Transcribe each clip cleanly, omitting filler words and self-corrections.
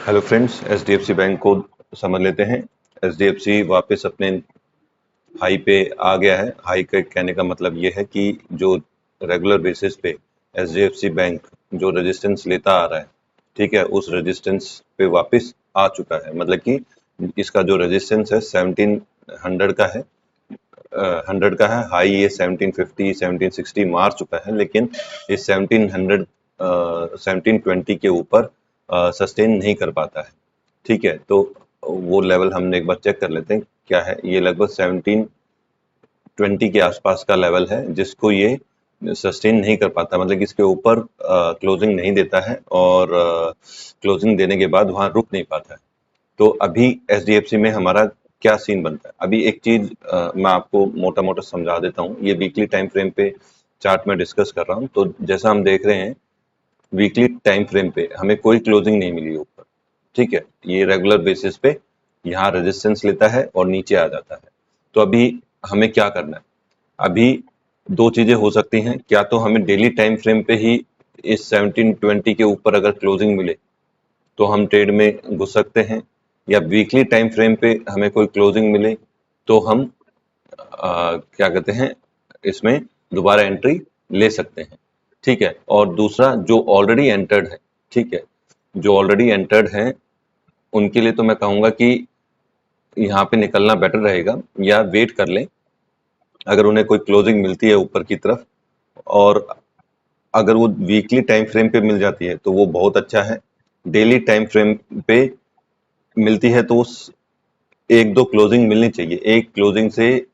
Hello friends, HDFC bank को समझ लेते हैं। एचडीएफसी वापस अपने हाई पे आ गया है। हाई के कहने का मतलब ये है कि जो रेगुलर बेसिस पे एचडीएफसी बैंक जो रेजिस्टेंस लेता आ रहा है, ठीक है, उस रेजिस्टेंस पे वापस आ चुका है। मतलब कि इसका जो रेजिस्टेंस है 1700 का है, 100 का है। हाई ये 1750 1760 मार चुका है, लेकिन इस 1700 1720 के ऊपर सस्टेन नहीं कर पाता है। ठीक है, तो वो लेवल हमने एक बार चेक कर लेते हैं क्या है। ये लगभग 1720 के आसपास का लेवल है, जिसको ये सस्टेन नहीं कर पाता। मतलब कि इसके ऊपर क्लोजिंग नहीं देता है और क्लोजिंग देने के बाद वहां रुक नहीं पाता है। तो अभी एचडीएफसी में हमारा क्या सीन बनता है। अभी एक चीज मैं आपको मोटा मोटा समझा देता हूँ। ये वीकली टाइम फ्रेम पे चार्ट में डिस्कस कर रहा हूँ। तो जैसा हम देख रहे हैं, वीकली टाइम फ्रेम पे हमें कोई क्लोजिंग नहीं मिली ऊपर। ठीक है, ये रेगुलर बेसिस पे यहाँ रेजिस्टेंस लेता है और नीचे आ जाता है। तो अभी हमें क्या करना है। अभी दो चीजें हो सकती हैं। क्या तो हमें डेली टाइम फ्रेम पे ही इस 1720 के ऊपर अगर क्लोजिंग मिले तो हम ट्रेड में घुस सकते हैं, या वीकली टाइम फ्रेम पे हमें कोई क्लोजिंग मिले तो हम क्या कहते हैं, इसमें दोबारा एंट्री ले सकते हैं। ठीक है, और दूसरा जो ऑलरेडी एंटर्ड है, ठीक है, जो ऑलरेडी एंटर्ड हैं उनके लिए तो मैं कहूंगा कि यहाँ पे निकलना बेटर रहेगा, या वेट कर लें अगर उन्हें कोई क्लोजिंग मिलती है ऊपर की तरफ। और अगर वो वीकली टाइम फ्रेम पे मिल जाती है तो वो बहुत अच्छा है। डेली टाइम फ्रेम पे मिलती है तो उस एक दो क्लोजिंग मिलनी चाहिए। एक क्लोजिंग से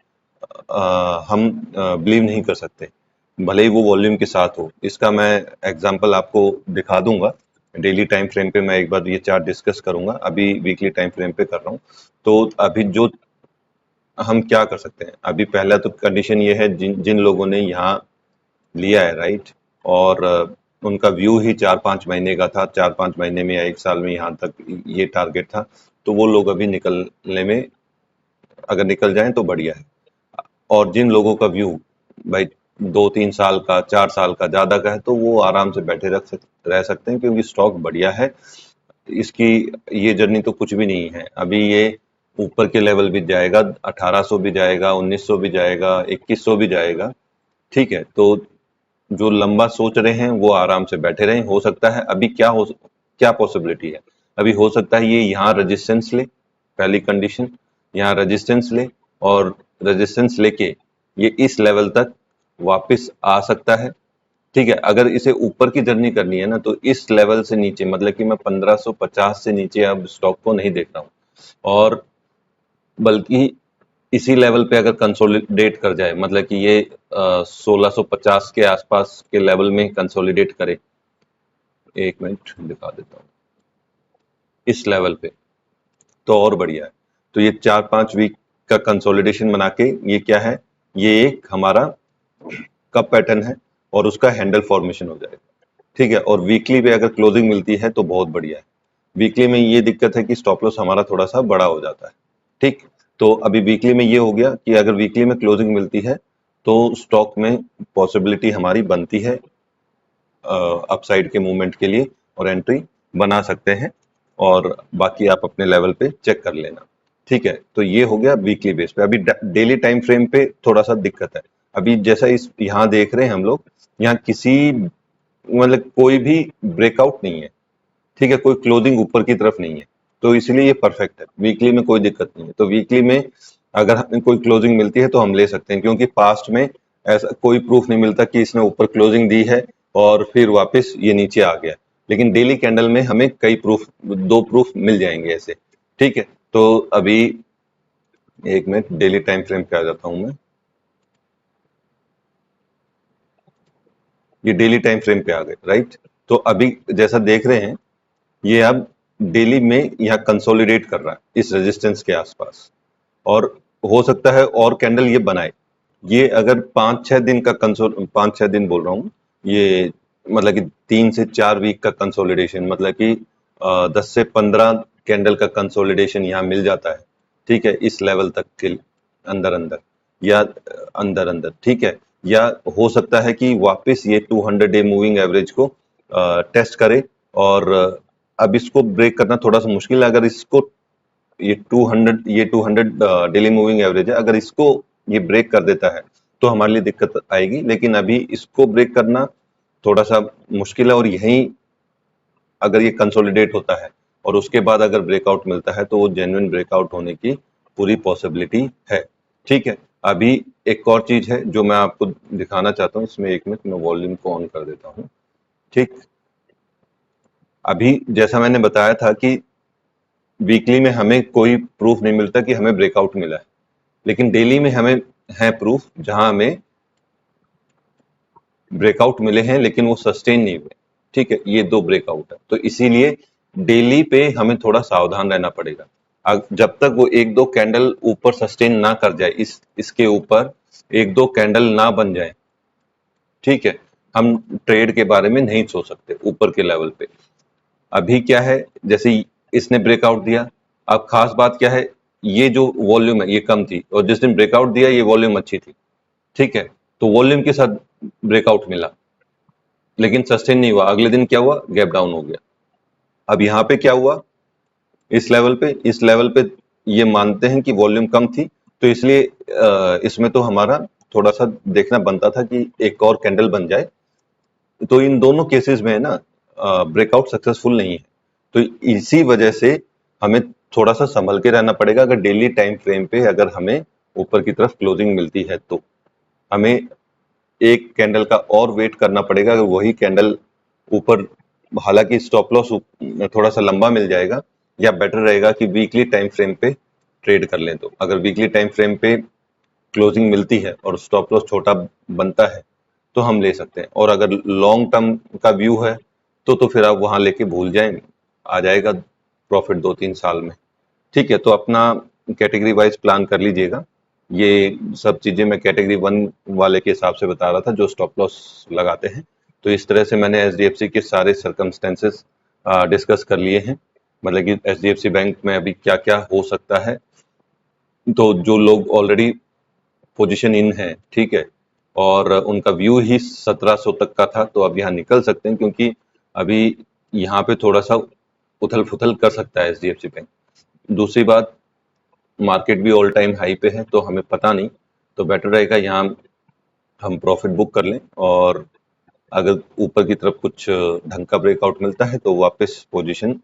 हम बिलीव नहीं कर सकते, भले ही वो वॉल्यूम के साथ हो। इसका मैं एग्जांपल आपको दिखा दूंगा। डेली टाइम फ्रेम पे मैं एक बार ये चार्ट डिस्कस करूंगा, अभी वीकली टाइम फ्रेम पे कर रहा हूँ। तो अभी जो हम क्या कर सकते हैं, अभी पहला तो कंडीशन ये है, जिन जिन लोगों ने यहाँ लिया है, राइट, और उनका व्यू ही 4-5 महीने का था, 4-5 महीने में या एक साल में यहाँ तक ये टारगेट था, तो वो लोग अभी निकलने में अगर निकल जाएं तो बढ़िया है। और जिन लोगों का व्यू भाई 2-3 साल का, 4 साल का, ज्यादा का है, तो वो आराम से बैठे रह सकते हैं, क्योंकि स्टॉक बढ़िया है। इसकी ये जर्नी तो कुछ भी नहीं है। अभी ये ऊपर के लेवल भी जाएगा, 1800 भी जाएगा, 1900 भी जाएगा, 2100 भी जाएगा। ठीक है, तो जो लंबा सोच रहे हैं वो आराम से बैठे रहें। हो सकता है अभी क्या पॉसिबिलिटी है, अभी हो सकता है ये यहाँ रेजिस्टेंस ले, पहली कंडीशन, यहाँ रेजिस्टेंस ले, और रेजिस्टेंस लेके ये इस लेवल तक वापस आ सकता है। ठीक है, अगर इसे ऊपर की जर्नी करनी है ना, तो इस लेवल से नीचे, मतलब कि मैं 1550 से नीचे अब स्टॉक को नहीं देख रहा हूँ। और बल्कि इसी लेवल पे अगर कंसोलिडेट कर जाए, मतलब कि ये 1650 के आसपास के लेवल में कंसोलिडेट करे, एक मिनट दिखा देता हूँ, इस लेवल पे, तो और बढ़िया है। तो ये 4-5 वीक का कंसोलिडेशन बना के ये क्या है, ये एक हमारा कप पैटर्न है और उसका हैंडल फॉर्मेशन हो जाएगा। ठीक है, और वीकली पे अगर क्लोजिंग मिलती है तो बहुत बढ़िया है। वीकली में ये दिक्कत है कि स्टॉप लॉस हमारा थोड़ा सा बड़ा हो जाता है। ठीक, तो अभी वीकली में ये हो गया कि अगर वीकली में क्लोजिंग मिलती है तो स्टॉक में पॉसिबिलिटी हमारी बनती है अपसाइड के मूवमेंट के लिए, और एंट्री बना सकते हैं। और बाकी आप अपने लेवल पे चेक कर लेना। ठीक है, तो ये हो गया वीकली बेस पे। अभी डेली टाइम फ्रेम पे थोड़ा सा दिक्कत है। अभी जैसा इस यहाँ देख रहे हैं हम लोग, यहाँ किसी मतलब कोई भी ब्रेकआउट नहीं है। ठीक है, कोई क्लोजिंग ऊपर की तरफ नहीं है, तो इसलिए ये परफेक्ट है। वीकली में कोई दिक्कत नहीं है। तो वीकली में अगर हमें कोई क्लोजिंग मिलती है तो हम ले सकते हैं, क्योंकि पास्ट में ऐसा कोई प्रूफ नहीं मिलता कि इसने ऊपर क्लोजिंग दी है और फिर वापस ये नीचे आ गया। लेकिन डेली कैंडल में हमें कई प्रूफ, 2 प्रूफ मिल जाएंगे ऐसे। ठीक है, तो अभी एक मिनट डेली टाइम फ्रेम पे आ जाता हूं मैं। ये डेली टाइम फ्रेम पे आ गए, राइट। तो अभी जैसा देख रहे हैं, ये अब डेली में यहाँ कंसोलिडेट कर रहा है इस रेजिस्टेंस के आसपास, और हो सकता है और कैंडल ये बनाए। ये अगर 5-6 दिन का 5-6 दिन बोल रहा हूँ, ये मतलब कि 3 से 4 वीक का कंसोलिडेशन, मतलब कि 10 से 15 कैंडल का कंसोलिडेशन यहाँ मिल जाता है। ठीक है, इस लेवल तक के अंदर अंदर, या अंदर अंदर, ठीक है। या हो सकता है कि वापस ये 200 डे मूविंग एवरेज को टेस्ट करे और अब इसको ब्रेक करना थोड़ा सा मुश्किल है। अगर इसको ये 200 डेली मूविंग एवरेज है, अगर इसको ये ब्रेक कर देता है तो हमारे लिए दिक्कत आएगी, लेकिन अभी इसको ब्रेक करना थोड़ा सा मुश्किल है। और यहीं अगर ये कंसोलिडेट होता है और उसके बाद अगर ब्रेकआउट मिलता है तो वो जेन्युइन ब्रेकआउट होने की पूरी पॉसिबिलिटी है। ठीक है, अभी एक और चीज है जो मैं आपको दिखाना चाहता हूँ। इसमें 1 मिनट मैं वॉल्यूम को ऑन कर देता हूँ। ठीक, अभी जैसा मैंने बताया था कि वीकली में हमें कोई प्रूफ नहीं मिलता कि हमें ब्रेकआउट मिला है, लेकिन डेली में हमें है प्रूफ जहां हमें ब्रेकआउट मिले हैं लेकिन वो सस्टेन नहीं हुए। ठीक है, ये 2 ब्रेकआउट है, तो इसीलिए डेली पे हमें थोड़ा सावधान रहना पड़ेगा। जब तक वो 1-2 कैंडल ऊपर सस्टेन ना कर जाए, इसके ऊपर 1-2 कैंडल ना बन जाए, ठीक है, हम ट्रेड के बारे में नहीं सोच सकते ऊपर के लेवल पे। अभी क्या है, जैसे इसने ब्रेकआउट दिया, अब खास बात क्या है, ये जो वॉल्यूम है ये कम थी और जिस दिन ब्रेकआउट दिया ये वॉल्यूम अच्छी थी। ठीक है, तो वॉल्यूम के साथ ब्रेकआउट मिला लेकिन सस्टेन नहीं हुआ। अगले दिन क्या हुआ, गैप डाउन हो गया। अब यहाँ पे क्या हुआ, इस लेवल पे ये मानते हैं कि वॉल्यूम कम थी, तो इसलिए इसमें तो हमारा थोड़ा सा देखना बनता था कि एक और कैंडल बन जाए। तो इन दोनों केसेस में है ना, ब्रेकआउट सक्सेसफुल नहीं है। तो इसी वजह से हमें थोड़ा सा संभल के रहना पड़ेगा। अगर डेली टाइम फ्रेम पे अगर हमें ऊपर की तरफ क्लोजिंग मिलती है तो हमें एक कैंडल का और वेट करना पड़ेगा। अगर वही कैंडल ऊपर, हालांकि स्टॉप लॉस थोड़ा सा लंबा मिल जाएगा, या बेटर रहेगा कि वीकली टाइम फ्रेम पे ट्रेड कर लें। तो अगर वीकली टाइम फ्रेम पे क्लोजिंग मिलती है और स्टॉप लॉस छोटा बनता है तो हम ले सकते हैं। और अगर लॉन्ग टर्म का व्यू है तो फिर आप वहां लेके भूल जाएं, आ जाएगा प्रॉफिट 2-3 साल में। ठीक है, तो अपना कैटेगरी वाइज प्लान कर लीजिएगा। ये सब चीजें मैं कैटेगरी 1 वाले के हिसाब से बता रहा था जो स्टॉप लॉस लगाते हैं। तो इस तरह से मैंने एचडीएफसी के सारे सर्कमस्टेंसेस डिस्कस कर लिए हैं, मतलब कि एचडीएफसी बैंक में अभी क्या क्या हो सकता है। तो जो लोग ऑलरेडी पोजीशन इन है, ठीक है, और उनका व्यू ही 1700 तक का था, तो अब यहाँ निकल सकते हैं, क्योंकि अभी यहाँ पे थोड़ा सा उथल फुथल कर सकता है एचडीएफसी बैंक। दूसरी बात, मार्केट भी ऑल टाइम हाई पे है, तो हमें पता नहीं, तो बेटर रहेगा यहाँ हम प्रॉफिट बुक कर लें। और अगर ऊपर की तरफ कुछ ढंग का ब्रेकआउट मिलता है तो वापस पोजीशन,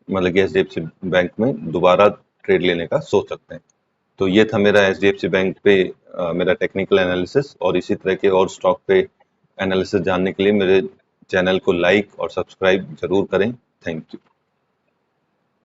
मतलब कि एचडीएफसी बैंक में दोबारा ट्रेड लेने का सोच सकते हैं। तो ये था मेरा एचडीएफसी बैंक पे मेरा टेक्निकल एनालिसिस। और इसी तरह के और स्टॉक पे एनालिसिस जानने के लिए मेरे चैनल को लाइक और सब्सक्राइब जरूर करें। Thank you.